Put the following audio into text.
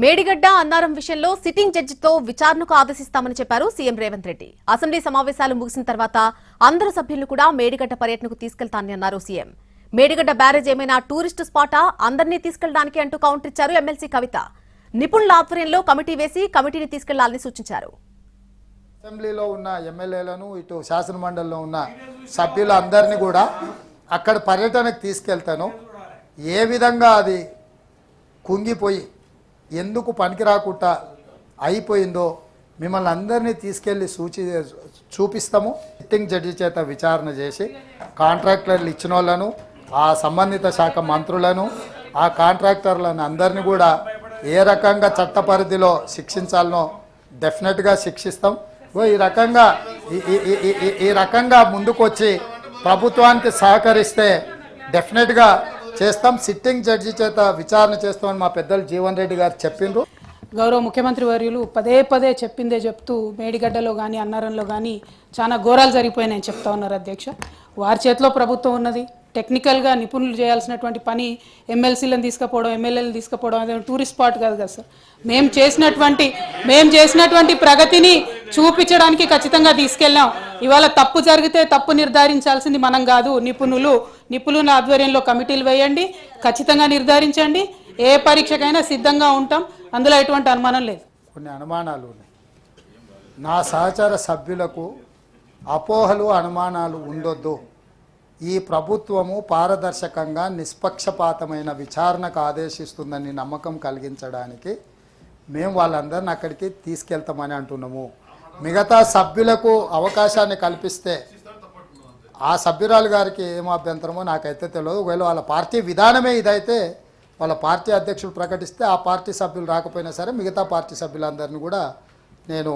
మేడిగడ్డ అన్నారం విషయంలో సిట్టింగ్ జడ్జితో విచారణకు ఆదేశిస్తామని చెప్పారు సీఎం రేవంత్ రెడ్డి. అసెంబ్లీ సమావేశాలు ముగిసిన తర్వాత అందరు సభ్యులను కూడా మేడిగడ్డ పర్యటనకు తీసుకెళ్తానని అన్నారు సీఎం. మేడిగడ్డ బ్యారేజ్ ఏమైనా టూరిస్టు స్పాటా, అందరినీ తీసుకెళ్లడానికి అంటూ కౌంటర్ ఇచ్చారు ఎమ్మెల్సీ కవిత. నిపుణుల ఆధ్వర్యంలో కమిటీ వేసి కమిటీని తీసుకెళ్లాలని సూచించారు. అసెంబ్లీలో ఉన్న ఎమ్మెల్యేలను, ఇటు శాసనమండలిలో ఉన్న సభ్యులందరినీ కూడా అక్కడ పర్యటనకు తీసుకెళ్తాను. ఏ విధంగా అది కుంగిపోయి ఎందుకు పనికి రాకుండా అయిపోయిందో మిమ్మల్ని అందరినీ తీసుకెళ్ళి చూపిస్తాము. సిట్టింగ్ జడ్జి చేత విచారణ చేసి కాంట్రాక్టర్లు ఇచ్చిన వాళ్ళను, ఆ సంబంధిత శాఖ మంత్రులను, ఆ కాంట్రాక్టర్లను అందరినీ కూడా ఏ రకంగా చట్ట పరిధిలో శిక్షించాలనో డెఫినెట్గా శిక్షిస్తాం. ఈ రకంగా ముందుకు వచ్చి ప్రభుత్వానికి సహకరిస్తే డెఫినెట్గా చేస్తాం. సిట్టింగ్ జడ్జి చేత విచారణ చేస్తామని మా పెద్దలు జీవన్ రెడ్డి గారు చెప్పిండ్రు. గౌరవ ముఖ్యమంత్రి వర్యులు పదే పదే చెప్పిందే చెప్తూ మేడిగడ్డలో కానీ అన్నారంలో కానీ చాలా ఘోరాలు జరిగిపోయినాయని చెప్తా ఉన్నారు అధ్యక్ష. వారి చేతిలో ప్రభుత్వం ఉన్నది. టెక్నికల్గా నిపుణులు చేయాల్సినటువంటి పని ఎమ్మెల్సీలను తీసుకుపోవడం, ఎమ్మెల్యేలను తీసుకుపోవడం అదే టూరిస్ట్ స్పాట్ కాదు కదా సార్. మేము చేసినటువంటి ప్రగతిని చూపించడానికి ఖచ్చితంగా తీసుకెళ్ళాం. ఇవాళ తప్పు జరిగితే తప్పు నిర్ధారించాల్సింది మనం కాదు, నిపుణుల ఆధ్వర్యంలో కమిటీలు వేయండి, ఖచ్చితంగా నిర్ధారించండి. ఏ పరీక్షకైనా సిద్ధంగా ఉంటాం, అందులో ఎటువంటి అనుమానం లేదు. కొన్ని అనుమానాలు ఉన్నాయి. నా సహచర సభ్యులకు అపోహలు, అనుమానాలు ఉండొద్దు. ఈ ప్రభుత్వము పారదర్శకంగా నిష్పక్షపాతమైన విచారణకు ఆదేశిస్తుందని నమ్మకం కలిగించడానికి మేము వాళ్ళందరిని అక్కడికి తీసుకెళ్తామని అంటున్నాము. మిగతా సభ్యులకు అవకాశాన్ని కల్పిస్తే ఆ సభ్యురాలు గారికి ఏం అభ్యంతరమో నాకైతే తెలియదు. ఒకవేళ వాళ్ళ పార్టీ విధానమే ఇదైతే వాళ్ళ పార్టీ అధ్యక్షుడు ప్రకటిస్తే ఆ పార్టీ సభ్యులు రాకపోయినా సరే మిగతా పార్టీ సభ్యులందరినీ కూడా నేను